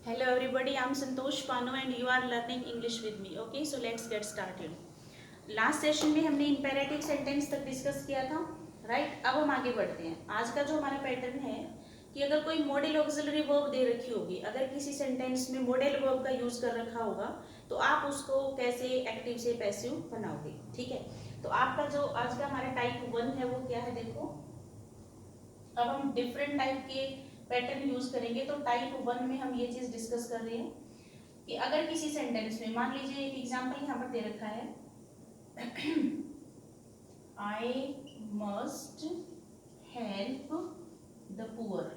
Hello everybody, I'm Santosh Pano and you are learning English with me. Okay, so let's get started. Last session में हमने imperative sentence तक discuss किया था, right? अब हम आगे बढ़ते हैं. आज का जो हमारा पैटर्न है कि अगर कोई मॉडल ऑक्सिलरी वर्ब दे रखी होगी, अगर किसी सेंटेंस में मॉडल वर्ब का यूज कर रखा होगा तो आप उसको कैसे एक्टिव से पैसिव बनाओगे. ठीक है, तो आपका जो आज का हमारा टाइप 1 है वो क्या है, देखो. अब हम डिफरेंट टाइप के पैटर्न यूज करेंगे. तो टाइप 1 में हम ये चीज डिस्कस कर रहे हैं कि अगर किसी सेंटेंस में, मान लीजिए एक एग्जांपल यहाँ पर दे रखा है, I must help the poor.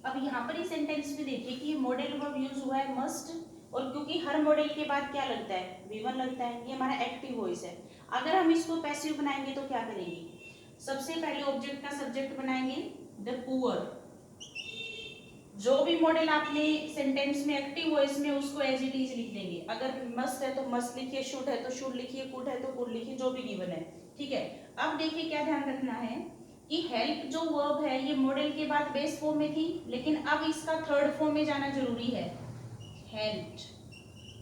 अब यहाँ पर इस सेंटेंस में देखिए कि ये मॉडल वर्ब यूज हुआ है मस्ट, और क्योंकि हर मॉडल के बाद क्या लगता है, V1 लगता है, ये हमारा एक्टिव वॉइस है. अगर हम इसको पैसिव बनाएंगे तो क्या करेंगे, सबसे पहले ऑब्जेक्ट का सब्जेक्ट बनाएंगे द पुअर. जो भी मॉडल आपने सेंटेंस में एक्टिव वॉइस में उसको एज इट इज लिख देंगे. अगर मस्ट है तो मस्ट लिखिए, शुड है तो शुड लिखिए, कुड है तो कुड लिखिए, जो भी गिवन है. ठीक है, अब देखिए क्या ध्यान रखना है कि हेल्प जो वर्ब है ये मॉडल के बाद बेस फॉर्म में थी, लेकिन अब इसका थर्ड फॉर्म में जाना जरूरी है, हेल्प.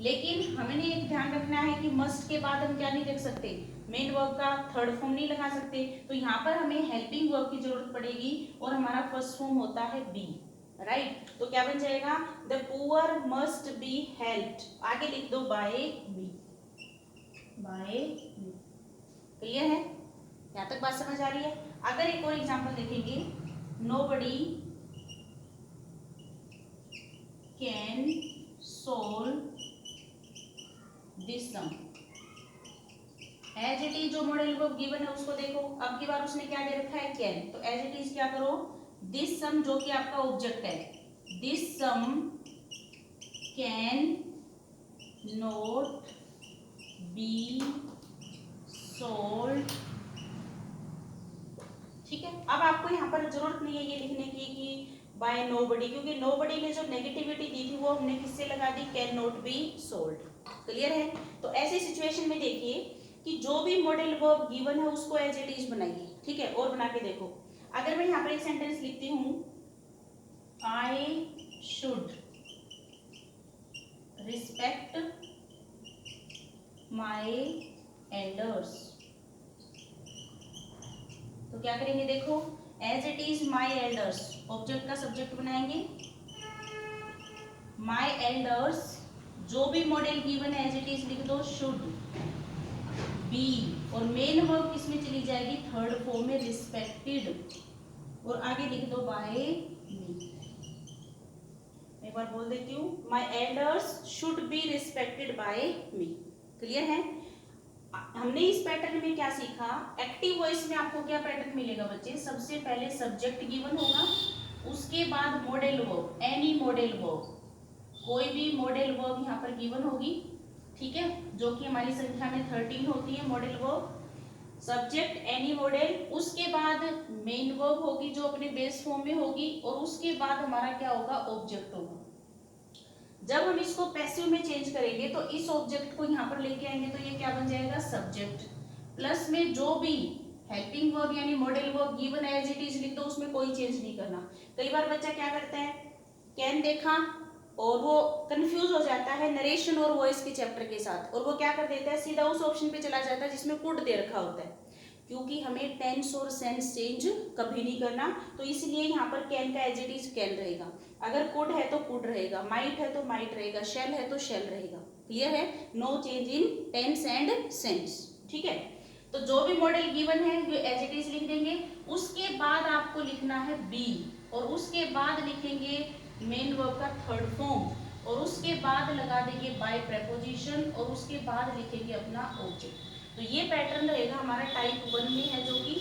लेकिन हमें एक ध्यान रखना है कि मस्ट के बाद हम क्या नहीं लिख सकते, मेन वर्ब का थर्ड फॉर्म नहीं लगा सकते. तो यहाँ पर हमें हेल्पिंग वर्ब की जरूरत पड़ेगी और हमारा फर्स्ट फॉर्म होता है बी, राइट? तो क्या बन जाएगा, the poor must be helped. आगे लिख दो by B, by B. Clear है, यहाँ तक बात समझ आ रही है? अगर एक और एग्जांपल देखेंगे, nobody can solve this sum. As it is जो मॉडल वर्ब गिवन है उसको देखो. अब की बार उसने क्या दे रखा है, कैन. तो एज इट इज क्या करो, दिस सम जो कि आपका ऑब्जेक्ट है, this sum can not be solved. ठीक है, अब आपको यहाँ पर जरूरत नहीं है ये लिखने की कि बाय नोबडी, क्योंकि नोबडी ने जो नेगेटिविटी दी थी वो हमने किससे लगा दी, can not be solved. Clear है? तो ऐसी सिचुएशन में देखिए कि जो भी मॉडल वर्ब गिवन है उसको एज इट इज बनाइए. ठीक है, और बना के देखो. अगर मैं यहाँ पर एक सेंटेंस लिखती हूँ, I should respect my elders. तो क्या करेंगे, देखो, as it is my elders, object का सब्जेक्ट बनाएंगे, माई एल्डर्स. जो भी मॉडल गिवन है एज इट इज लिख दो, शुड बी, और मेन वर्ब किसमें चली जाएगी, थर्ड फॉर्म में, रिस्पेक्टेड. और आगे लिख दो बाय मी. एक बार बोल देती हूँ, my elders should be respected by me. Clear है? हमने इस पैटर्न में क्या सीखा, एक्टिव वॉइस में आपको क्या पैटर्न मिलेगा बच्चे, सबसे पहले सब्जेक्ट गिवन होगा, उसके बाद modal verb, any modal verb, कोई भी मॉडल वर्ब यहाँ पर गिवन होगी. ठीक है, जो कि हमारी संख्या में 13 होती है modal verb. Subject any model, उसके बाद मेन वर्ब होगी जो अपने बेस फॉर्म में होगी, और उसके बाद हमारा क्या होगा, ऑब्जेक्ट होगा. जब हम इसको पैसिव में चेंज करेंगे तो इस ऑब्जेक्ट को यहाँ पर लेके आएंगे तो ये क्या बन जाएगा, सब्जेक्ट. प्लस में जो भी हेल्पिंग वर्ब यानी modal verb given as it is लिख दो, उसमें कोई चेंज नहीं करना. कई बार बच्चा क्या करता है, कैन देखा और वो कंफ्यूज हो जाता है नरेशन और वॉइस के चैप्टर के साथ, और वो क्या कर देता है, सीधा उस ऑप्शन पे चला जाता है जिसमें कुड दे रखा होता है. क्योंकि हमें टेंस और सेंस चेंज कभी नहीं करना, तो इसलिए यहाँ पर कैन का एज इट इज कैन रहेगा. अगर कुड है तो कुड रहेगा, माइट है तो माइट रहेगा, शेल है तो शेल रहेगा. क्लियर है? No change in tense and sense. ठीक है, तो जो भी मॉडल गिवन है वो एज इट इज लिख देंगे. उसके बाद आपको लिखना है बी, और उसके बाद लिखेंगे मेन वर्ब का थर्ड फॉर्म, और उसके बाद लगा देंगे बाय प्रेपोजिशन, और उसके बाद लिखेंगे अपना ऑब्जेक्ट. तो ये पैटर्न रहेगा हमारा टाइप 1 में है, जो कि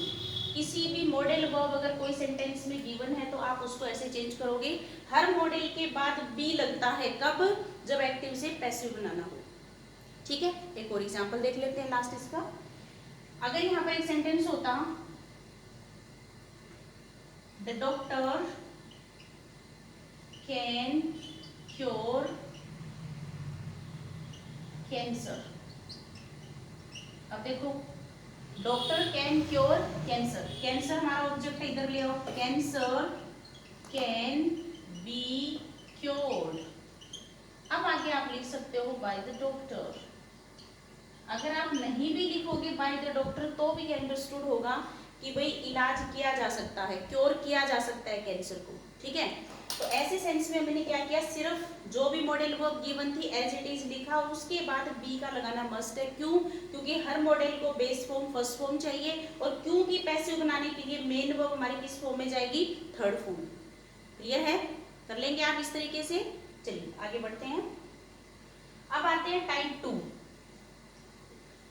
किसी भी मॉडल वर्ब अगर कोई सेंटेंस में गिवन है तो आप उसको ऐसे चेंज करोगे. हर मॉडल के बाद बी लगता है, कब, जब एक्टिव से पैसिव बनाना हो. ठीक है, एक और एग्जांपल देख लेते हैं लास्ट इसका. अगर यहाँ पर एक सेंटेंस होता, the doctor can cure cancer. अब देखो, doctor can cure cancer, cancer हमारा ऑब्जेक्ट है, इधर ले आओ, कैंसर कैन बी क्योर्ड। अब आगे आप लिख सकते हो बाय द डॉक्टर। अगर आप नहीं भी लिखोगे बाय द डॉक्टर तो भी अंडरस्टूड होगा कि भाई इलाज किया जा सकता है, क्योर किया जा सकता है कैंसर को, ठीक है। तो ऐसे सेंस में मैंने क्या किया, सिर्फ जो भी मॉडल वर्ब गिवन थी एज इट इज लिखा, उसके बाद बी का लगाना मस्ट है। क्यों? क्योंकि हर मॉडल को बेस फॉर्म फर्स्ट फॉर्म चाहिए, और क्योंकि पैसिव बनाने के लिए मेन वर्ब हमारी किस फॉर्म में जाएगी, थर्ड फॉर्म। क्लियर है? कर लेंगे आप इस तरीके से। चलिए आगे बढ़ते हैं। अब आते हैं टाइप 2।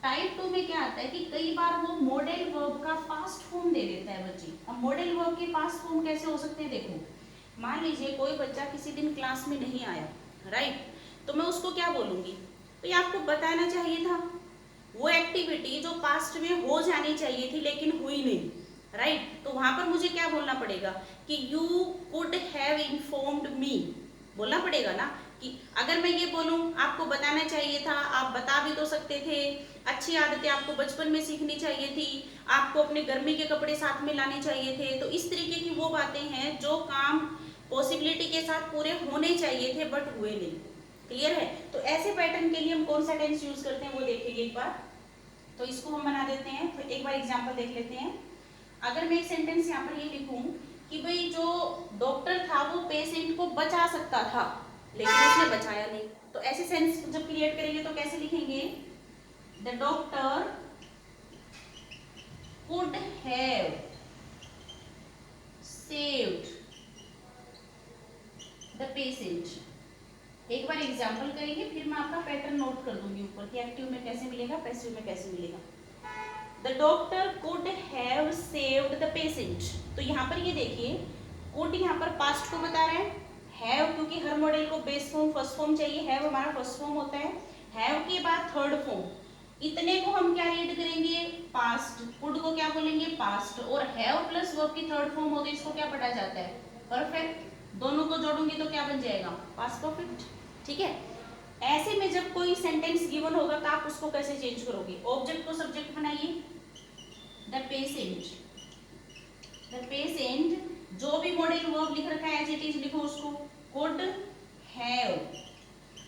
टाइप 2 में क्या आता है कि कई बार वो मॉडल वर्ब का पास्ट फॉर्म दे देता है बच्चे। अब मॉडल वर्ब के पास्ट फॉर्म कैसे हो सकते हैं, देखो मान लीजिए कोई बच्चा किसी दिन क्लास में नहीं आया, राइट, तो मैं उसको क्या बोलूंगी, तो ये आपको बताना चाहिए था वो एक्टिविटी जो पास्ट में हो जानी चाहिए थी लेकिन हुई नहीं, राइट। तो वहां पर मुझे क्या बोलना पड़ेगा कि यू कुड हैव इन्फॉर्म्ड मी, बोलना पड़ेगा ना। कि अगर मैं ये बोलूं आपको बताना चाहिए था, आप बता भी तो सकते थे, अच्छी आदतें आपको बचपन में सीखनी चाहिए थी, आपको अपने गर्मी के कपड़े साथ में लाने चाहिए थे। तो इस तरीके की वो बातें हैं जो काम पॉसिबिलिटी के साथ पूरे होने चाहिए थे बट हुए नहीं। क्लियर है? तो ऐसे पैटर्न के लिए हम कौन सा टेंस यूज करते हैं वो देखेंगे एक बार। तो इसको हम बना देते हैं। तो एक बार एग्जांपल देख लेते हैं। अगर मैं एक सेंटेंस यहाँ पर ये लिखूं कि भाई जो डॉक्टर था वो पेशेंट को बचा सकता था लेकिन उसने बचाया नहीं, तो ऐसे सेंस जब क्रिएट करेंगे तो कैसे लिखेंगे, the doctor could have saved the patient. एक बार एग्जांपल करेंगे फिर मैं आपका पैटर्न नोट कर दूंगी ऊपर कि एक्टिव में कैसे मिलेगा, पैसिव में कैसे मिलेगा। The doctor could have saved the patient. तो यहाँ पर ये देखिए कुड यहाँ पर पास्ट को बता रहे हैं, हैव क्योंकि हर मॉडल को बेस फॉर्म फर्स्ट फॉर्म चाहिए, हैव हमारा फर्स्ट फॉर्म होता है, हैव के बाद थर्ड फॉर्म, इतने को हम क्या रीड करेंगे, पास्ट, कुड को क्या बोलेंगे, पास्ट, और हैव प्लस वर्ब की थर्ड फॉर्म हो तो इसको क्या पढ़ा जाता है, परफेक्ट। दोनों को जोड़ूंगी तो क्या बन जाएगा, पास्ट परफेक्ट। ठीक है। ऐसे में जब कोई सेंटेंस गिवन होगा तो आप उसको कैसे चेंज करोगे, ऑब्जेक्ट को सब्जेक्ट बनाइए, द पेशेंट, द पेशेंट, जो भी मॉडल वर्ब लिख रखा है एज इट इज लिखो उसको, कुड हैव।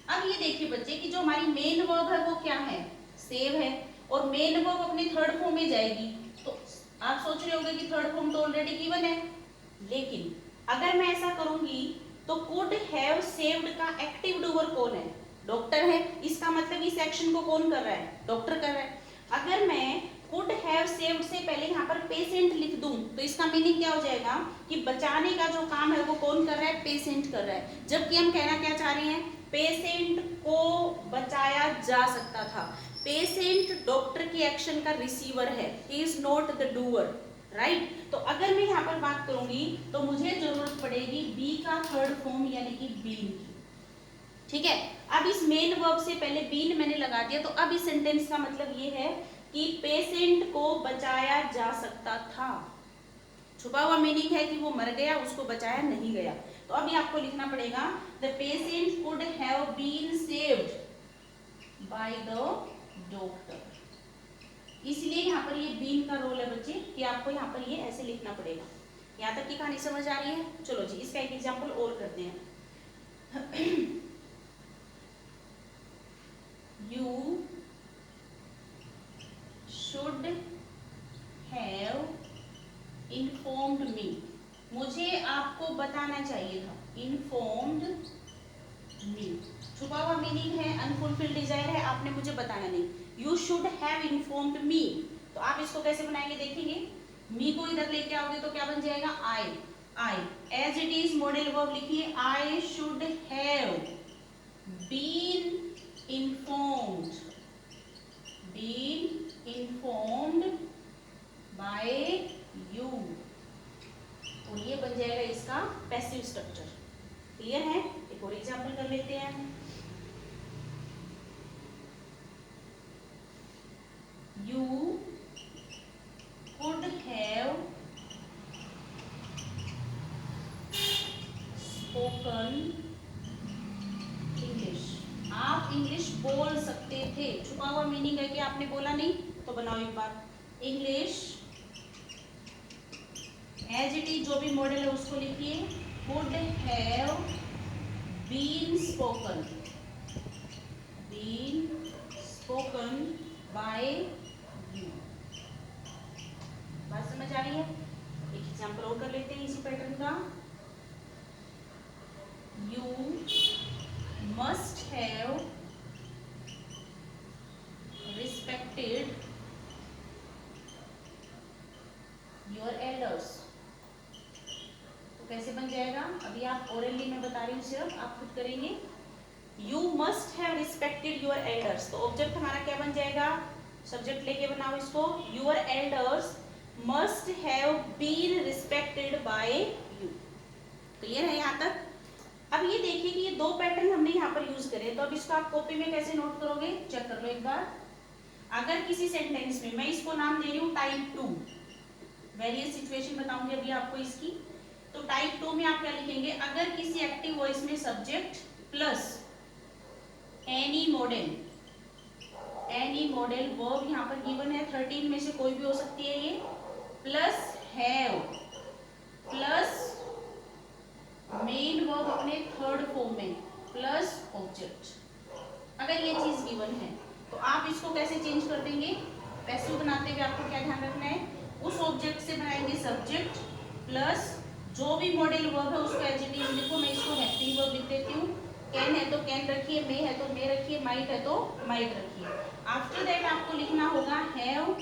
अब ये देखिए बच्चे कि जो हमारी मेन वर्ब है वो क्या है, सेव है, और मेन वर्ब अपनी थर्ड फॉर्म में जाएगी। तो आप सोच रहे होंगे कि थर्ड फॉर्म तो ऑलरेडी गिवन है, लेकिन अगर मैं ऐसा करूंगी तो कुड हैव सेव्ड का एक्टिव डूअर कौन है, डॉक्टर है। इसका मतलब इस एक्शन को कौन कर रहा है, डॉक्टर कर रहा है। अगर मैं कुड हैव सेव्ड से पहले यहाँ पर पेशेंट लिख दूं तो इसका मीनिंग क्या हो जाएगा कि बचाने का जो काम है वो कौन कर रहा है, पेशेंट कर रहा है। जबकि हम कहना क्या चाह रहे हैं, पेशेंट को बचाया जा सकता था। पेशेंट डॉक्टर की एक्शन का रिसीवर है, he is not the doer, right. तो अगर मैं यहाँ पर बात करूंगी तो मुझे जरूरत पड़ेगी बी का थर्ड फॉर्म यानी कि बीन की। ठीक है। अब इस मेन वर्ब से पहले बीन मैंने लगा दिया, तो अब इस सेंटेंस का मतलब ये है कि पेशेंट को बचाया जा सकता था। छुपा हुआ मीनिंग है कि वो मर गया, उसको बचाया नहीं गया। तो अभी आपको लिखना पड़ेगा the patient could have been saved by the doctor. इसलिए यहाँ पर ये बीन का रोल है बच्चे कि आपको यहाँ पर ये ऐसे लिखना पड़ेगा। यहाँ तक की कहानी समझ आ रही है? चलो जी इसका एक एग्जाम्पल और करते हैं। You should have informed me. मुझे आपको बताना चाहिए था, informed me। छुपा हुआ मीनिंग है, अनफुलफिल्ड डिजायर है, आपने मुझे बताना नहीं। You should have informed me। तो आप इसको कैसे बनाएंगे देखेंगे। मी को इधर लेके आओगे तो क्या बन जाएगा, I as it is modal verb लिखिए, I should have been informed by you। और ये बन जाएगा इसका पैसिव स्ट्रक्चर। क्लियर है? एक और एग्जांपल कर लेते हैं। You could have spoken English। आप इंग्लिश बोल सकते थे। छुपा हुआ मीनिंग है कि आपने बोला नहीं, तो बनाओ एक बार, इंग्लिश एज इट इज जो भी मॉडल है उसको लिखिए, could have been spoken by you. बात समझ आ रही है? एक एग्जाम्पल और कर लेते हैं इसी पैटर्न का। You must have respected your elders. तो कैसे बन जाएगा? अभी आप ओरली में बता रही हूँ, सिर्फ आप खुद करेंगे। You must have respected your elders, तो ऑब्जेक्ट हमारा क्या बन जाएगा? सब्जेक्ट लेके बनाओ इसको। Your elders must have been respected by you. Clear है यहाँ तक? अब ये देखिए कि ये दो पैटर्न हमने यहाँ पर यूज करे, तो अब इसको आप कॉपी में कैसे नोट करोगे? चेक कर लो एक बार। अगर किसी सेंटेंस में मैं इसको नाम दे रही हूँ टाइप 2, वेरियस सिचुएशन बताऊंगी अभी आपको इसकी। तो टाइप 2 में आप क्या लिखेंगे? अगर किसी एक्टिव वॉइस में subject plus any modal verb यहाँ पर गिवन है, 13 में से कोई भी हो सकती है ये, plus have plus main verb अपने थर्ड फॉर्म में प्लस ऑब्जेक्ट। अगर ये चीज गिवन है तो आप इसको कैसे चेंज कर देंगे? पैसिव बनाते हुए आपको क्या ध्यान रखना है? उस ऑब्जेक्ट से बनाएंगे सब्जेक्ट प्लस जो भी मॉडल वर्ब है उसको एडजेक्टिव लिखो। मैं इसको हेल्पिंग वर्ब लिख देती हूँ। कैन है तो कैन रखिए, मे है तो मे रखिए, माइट है तो माइट रखिए। आफ्टर दैट आपको लिखना होगा हैव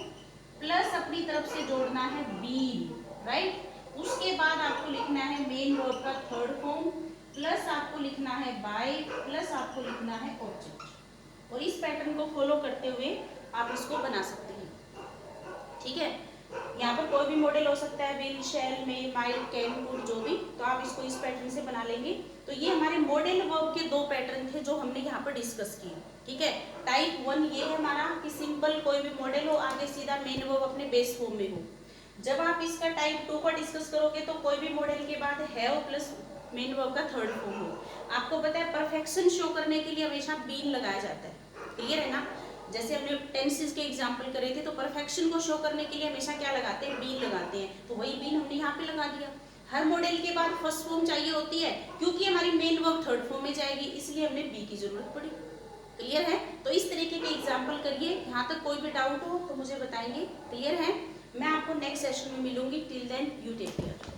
प्लस अपनी तरफ से जोड़ना है बीन, राइट। उसके बाद आपको लिखना है मेन वर्ब का थर्ड फॉर्म प्लस आपको लिखना है बाय प्लस आपको लिखना है ऑब्जेक्ट। और इस पैटर्न को फॉलो करते हुए आप इसको बना सकते हैं, ठीक है। यहाँ पर कोई भी मॉडल हो सकता है, will, shall, may, might, can, could, जो भी, तो आप इसको इस पैटर्न से बना लेंगे। तो ये हमारे मॉडल वर्ब के दो पैटर्न थे जो हमने यहाँ पर डिस्कस किए, ठीक है। टाइप 1 ये है हमारा कि सिंपल कोई भी मॉडल हो, आगे सीधा मेन वर्ब अपने बेस फॉर्म में हो। जब आप इसका टाइप 2 को डिस्कस करोगे तो कोई भी मॉडल के बाद हैव प्लस मेन वर्ब का थर्ड फॉर्म हो। आपको पता है परफेक्शन शो करने के लिए हमेशा बीन लगाया जाता है, क्लियर है ना। जैसे हमने टेंसेस के एग्जांपल करे थे, तो परफेक्शन को शो करने के लिए हमेशा क्या लगाते हैं? बीन लगाते हैं। तो वही बीन हमने यहाँ पे लगा दिया। हर मॉडल के बाद फर्स्ट फॉर्म चाहिए होती है, क्योंकि हमारी मेन वर्ब थर्ड फॉर्म में जाएगी, इसलिए हमने बी की जरूरत पड़ी। क्लियर है? तो इस तरीके के एग्जाम्पल करिए। यहाँ तक कोई भी डाउट हो तो मुझे बताएंगे। क्लियर है? मैं आपको नेक्स्ट सेशन में मिलूंगी। Till then you take care.